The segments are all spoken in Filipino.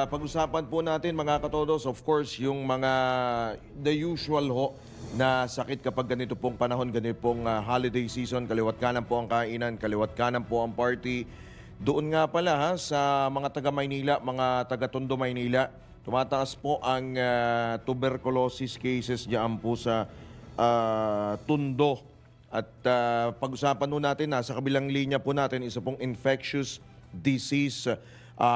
pag-usapan po natin mga katodos, of course, yung mga the usual ho na sakit kapag ganito pong panahon, ganito pong holiday season, kaliwat kanan po ang kainan, kaliwat kanan po ang party. Doon nga pala ha, sa mga taga Maynila, mga taga Tondo, Maynila, tumataas po ang tuberculosis cases diyan po sa Tondo. At pag-usapan po natin, nasa kabilang linya po natin, isa pong infectious disease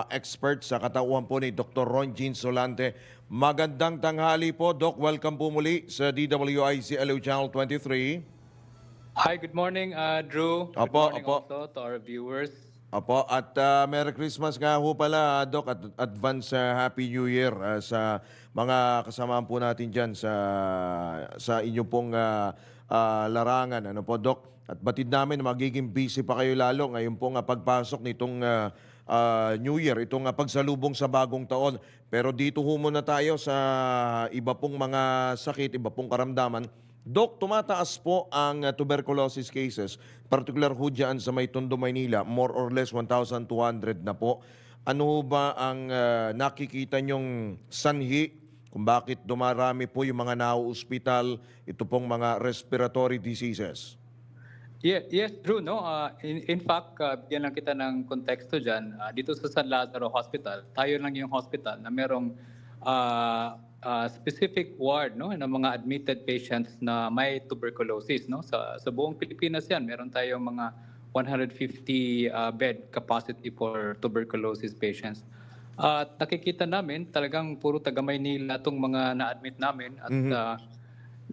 expert sa katauhan po ni Dr. Ron Jean Solante. Magandang tanghali po, Doc. Welcome po muli sa DWIC LO Channel 23. Hi, good morning, Drew. Good Apo, morning apo. also to our viewers. Opo, at Merry Christmas nga ho pala, Doc, at advance Happy New Year sa mga kasamahan po natin dyan sa inyong pong larangan. Ano po, Doc? At batid namin na magiging busy pa kayo lalo ngayon pong pagpasok nitong New Year, itong pagsalubong sa bagong taon. Pero dito ho muna tayo sa iba pong mga sakit, iba pong karamdaman. Dok, tumataas po ang tuberculosis cases, particular ho dyan sa may Tondo, Maynila, more or less 1,200 na po. Ano ho ba ang nakikita nyong sanhi kung bakit dumarami po yung mga nao-ospital, ito pong mga respiratory diseases? Yes, Drew, no? In fact, bigyan lang kita ng konteksto dyan. Dito sa San Lazaro Hospital, tayo lang yung hospital na merong specific ward, no, ng mga admitted patients na may tuberculosis, no? Sa buong Pilipinas yan, meron tayong mga 150 bed capacity for tuberculosis patients. At nakikita namin talagang puro taga Maynila itong mga na-admit namin at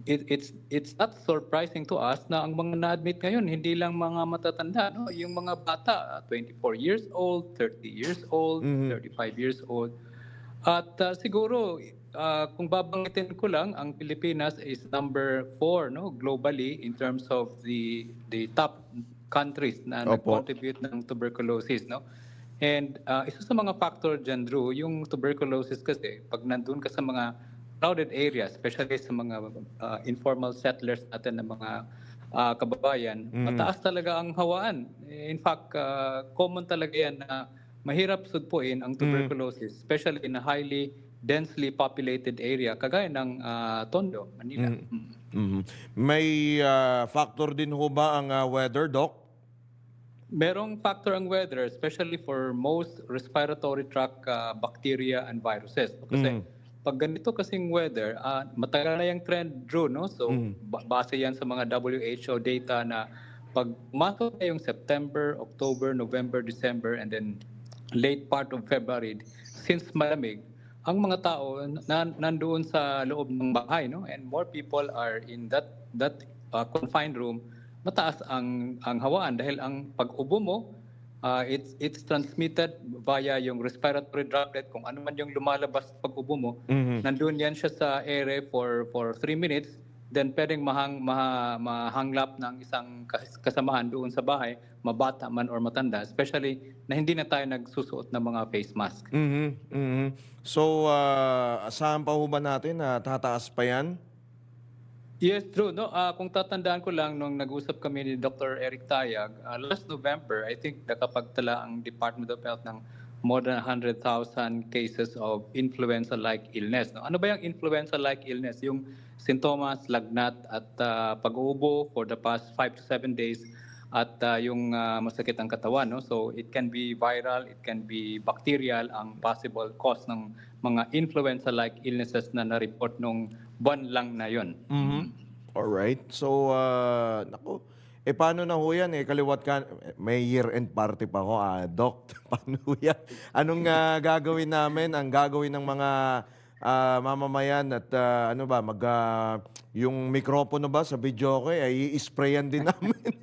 it's not surprising to us na ang mga na-admit ngayon hindi lang mga matatanda, no, yung mga bata 24 years old, 30 years old, 35 years old. At siguro kung babanggitin ko lang, ang Pilipinas is number 4, no, globally in terms of the top countries na Opo. nag-contribute ng tuberculosis, no. And isa sa mga factor dyan, Drew, yung tuberculosis kasi pag nandun ka sa mga crowded areas, especially sa mga informal settlers natin na mga kababayan, mataas talaga ang hawaan. In fact, common talaga yan na mahirap sugpuin ang tuberculosis, especially in a highly densely populated area, kagaya ng Tondo, Manila. May factor din ho ba ang weather, Doc? Merong factor ang weather, especially for most respiratory tract bacteria and viruses. Kasi pag ganito kasing weather, matagal na yung trend, Drew, no? So, base yan sa mga WHO data na pag pumasok na yung September, October, November, December, and then late part of February, since malamig, ang mga tao nandoon sa loob ng bahay, no? And more people are in that confined room, mataas ang hawaan dahil ang pag-ubo mo, it's transmitted via yung respiratory droplet. Kung ano man yung lumalabas pag-ubo mo, nandun yan siya sa ere for 3 minutes, then pwedeng mahanglap ng isang kasamahan doon sa bahay, mabata man or matanda, especially na hindi na tayo nagsusuot ng mga face mask. So, asahan pa ho ba natin na tataas pa yan? Yes, true. No, kung tatandaan ko lang nung nag-usap kami ni Dr. Eric Tayag, last November, I think nakapagtala ang Department of Health ng more than 100,000 cases of influenza-like illness. No? Ano ba yung influenza-like illness? Yung sintomas, lagnat at pag-uubo for the past 5 to 7 days at yung masakit ang katawan. No? So it can be viral, it can be bacterial ang possible cause ng mga influenza-like illnesses na na-report nung buwan lang na yon. Alright. So, naku, paano na ho yan? Kaliwat ka, may year-end party pa ho, Doc. Paano ho yan? Anong gagawin namin? Ang gagawin ng mga mamamayan at ano ba, yung mikropono ba sa video ko ay i-sprayan din namin.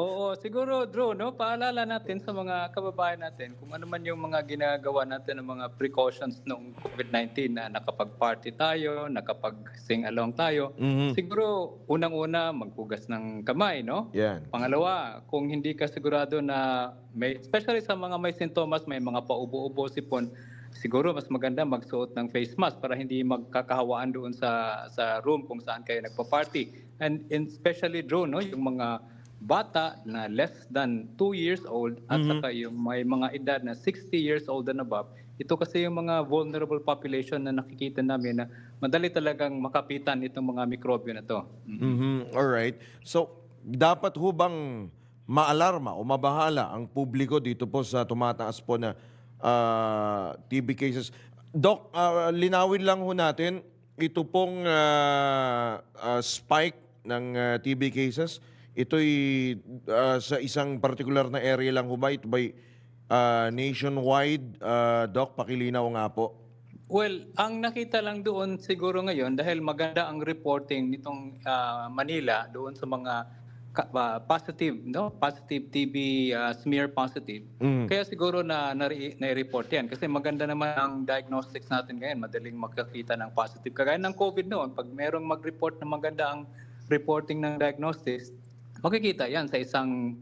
Oo, siguro, Drew, no? Paalala natin sa mga kababayan natin kung ano man yung mga ginagawa natin ng mga precautions noong COVID-19 na nakapag-party tayo, nakapag-sing along tayo. Siguro, unang-una, maghugas ng kamay, no? Yan. Pangalawa, kung hindi ka sigurado na especially sa mga may sintomas, may mga paubo-ubo, sipon, siguro mas maganda magsuot ng face mask para hindi magkakahawaan doon sa room kung saan kayo nagpa-party. And especially, Drew, no, yung mga bata na less than 2 years old at saka yung may mga edad na 60 years old and above, ito kasi yung mga vulnerable population na nakikita namin na madali talagang makapitan itong mga mikrobyo na to. Alright. So, dapat ho bang maalarma o mabahala ang publiko dito po sa tumataas po na TB cases? Doc, linawin lang ho natin, ito pong spike ng TB cases, ito'y sa isang particular na area lang ho ba? Ito ba'y nationwide? Doc, pakilinaw nga po. Well, ang nakita lang doon siguro ngayon dahil maganda ang reporting nitong Manila doon sa mga positive, no? Positive TB smear positive. Kaya siguro na-report 'yan kasi maganda naman ang diagnostics natin ngayon, madaling makakita ng positive. Kagaya ng COVID noon, pag merong mag-report na maganda ang reporting ng diagnostics, makikita 'yan sa isang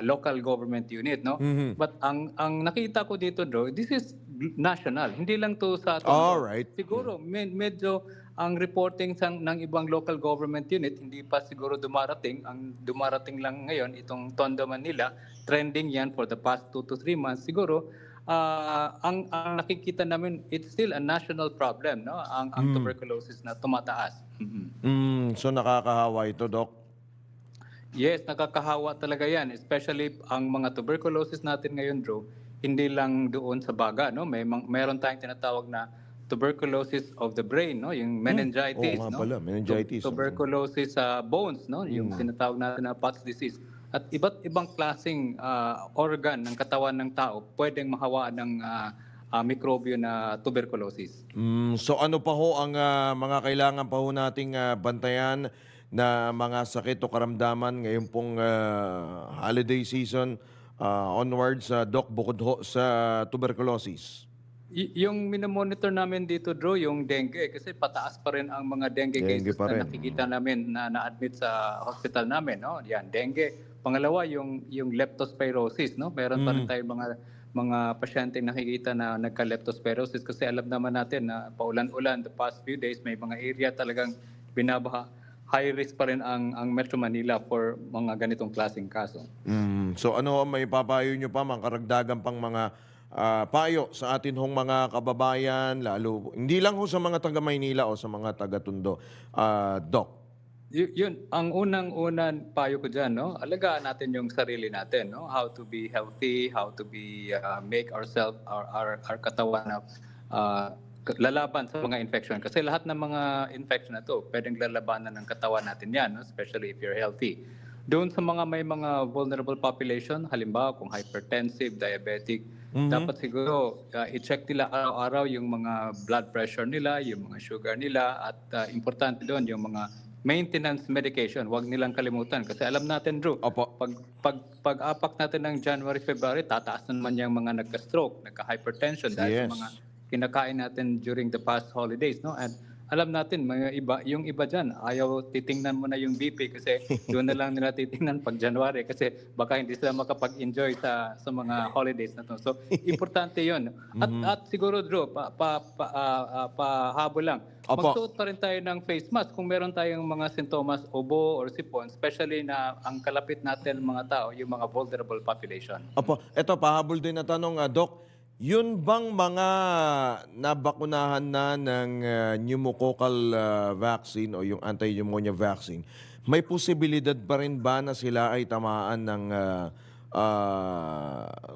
local government unit, no? But ang nakita ko dito, Drew, this is national, hindi lang to sa Tondo. Alright. Siguro medyo ang reporting ng ibang local government unit hindi pa siguro dumarating. Ang dumarating lang ngayon itong Tondo, Manila, trending 'yan for the past 2 to 3 months. Siguro ang nakikita namin, it's still a national problem, no? Ang tuberculosis na tumataas. So nakakahawa ito, Doc. Yes, nakakahawa talaga yan. Especially ang mga tuberculosis natin ngayon, Drew, hindi lang doon sa baga, no? Meron tayong tinatawag na tuberculosis of the brain, no? Yung meningitis, Oo nga no? pala, meningitis. Tuberculosis sa bones, no? Yung tinatawag natin na Pott's disease. At iba't ibang klaseng organ ng katawan ng tao pwedeng mahawaan ng mikrobyo na tuberculosis. So ano pa ho ang mga kailangan pa ho nating bantayan na mga sakit o karamdaman ngayon pong holiday season onwards, Doc, bukod ho sa tuberculosis? Yung minomonitor namin dito, Drew, yung dengue, kasi pataas pa rin ang mga dengue Dengue cases pa rin. na nakikita namin na na-admit sa hospital namin, no? Yan, dengue. Pangalawa, yung leptospirosis, no? Meron pa rin tayong mga pasyente nakikita na nagka-leptospirosis kasi alam naman natin na paulan-ulan the past few days, may mga area talagang binabaha. High risk pa rin ang Metro Manila for mga ganitong klaseng kaso. So ano ang may papayo nyo pa, mga karagdagan pang mga payo sa atin hong mga kababayan, lalo, hindi lang ho sa mga taga Maynila o sa mga taga Tondo, Doc? Yun, ang unang-unang payo ko dyan, no? Alagaan natin yung sarili natin, no? How to be healthy, how to be make ourselves, our katawan na lalaban sa mga infection. Kasi lahat ng mga infection na to, pwedeng lalabanan ng katawan natin yan, no? Especially if you're healthy. Doon sa mga may mga vulnerable population, halimbawa kung hypertensive, diabetic, dapat siguro i-check nila araw-araw yung mga blood pressure nila, yung mga sugar nila, at importante doon yung mga maintenance medication. Huwag nilang kalimutan kasi alam natin, Drew, Opo. pag-apak natin ng January, February, tataas na naman yung mga nagka-stroke, nagka-hypertension dahil Yes. sa mga kinakain natin during the past holidays, no? And alam natin, yung iba dyan, ayaw titingnan mo na yung BP kasi doon na lang nila titingnan pag January kasi baka hindi sila makapag-enjoy sa mga holidays na to. So, importante yun. At siguro, Drew, pahabol lang. Opo. Magsuot pa rin tayo ng face mask kung meron tayong mga sintomas, ubo or sipon, especially na ang kalapit natin mga tao, yung mga vulnerable population. Opo, eto pahabol din na tanong, Doc. Yun bang mga nabakunahan na ng pneumococcal vaccine o yung anti-pneumonia vaccine, may posibilidad pa rin ba na sila ay tamaan ng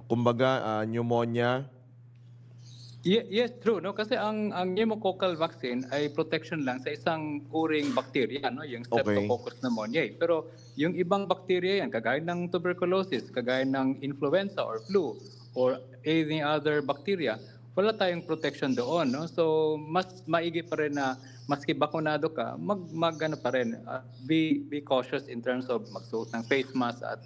kumbaga pneumonia? Yes, true, no? Kasi ang pneumococcal vaccine ay protection lang sa isang uring bacteria, no? Yung Streptococcus pneumoniae. Pero yung ibang bacteria yan, kagaya ng tuberculosis, kagaya ng influenza or flu, or any other bacteria, wala tayong protection doon, no? So mas maigi pa rin na maski bakunado ka, ano pa rin, be cautious in terms of magsuot ng face mask at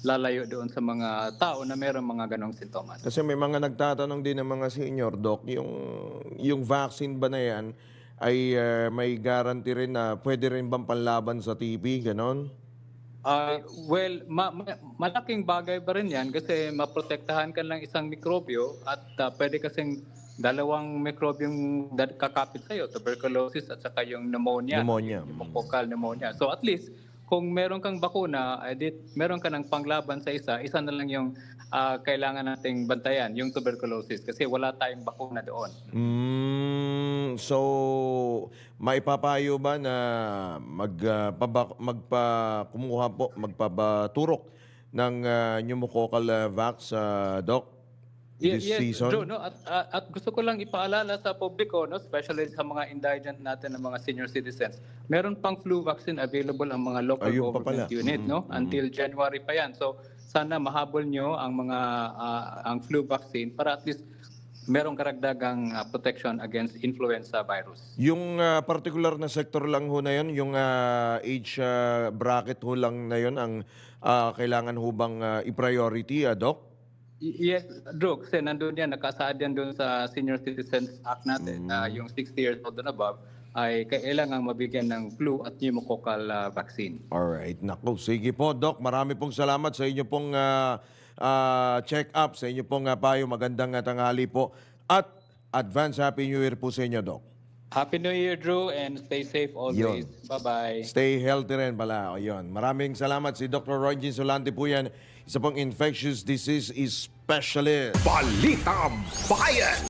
lalayo doon sa mga tao na mayroong mga ganong sintomas. Kasi may mga nagtatanong din ng mga senior, Doc, yung vaccine ba na yan ay may guarantee rin na pwede rin bang panlaban sa TB, ganon? Well, malaking bagay pa rin yan kasi maprotektahan ka lang isang mikrobyo at pwede kasing dalawang mikrobyong kakapit sa'yo, tuberculosis at saka yung pneumonia, Pneumonia. yung pneumococcal pneumonia. So at least, kung meron kang bakuna, meron ka ng panglaban sa isa na lang yung kailangan nating bantayan, yung tuberculosis, kasi wala tayong bakuna doon. So, maipapayo ba na kumuha po, magpapaturok ng pneumococcal vax, Doc, this Yes, season? Drew, no? At gusto ko lang ipaalala sa publiko, no, especially sa mga indigent natin ng mga senior citizens, meron pang flu vaccine available ang mga local Ayun pa government pala. unit, no? Until January pa yan. So sana mahabol nyo ang ang flu vaccine para at least merong karagdagang protection against influenza virus. Yung particular na sector lang ho na yun, yung age bracket ho lang na yun, ang kailangan ho bang i-priority, Doc? Yes, Drew, kasi nandun yan, nakasaad yan doon sa Senior Citizens Act natin na yung 60 years old and above ay kailangang mabigyan ng flu at pneumococcal vaccine. Alright, naku, sige po, Doc. Marami pong salamat sa inyo pong check-up, sa inyo pong payo. Magandang tanghali po. At advance Happy New Year po sa inyo, Doc. Happy New Year, Drew, and stay safe always. Yun. Bye-bye. Stay healthy rin pala. O yun. Maraming salamat. Si Dr. Roy Jean Solante po yan. Isa pong infectious disease specialist. Balitang Bayan!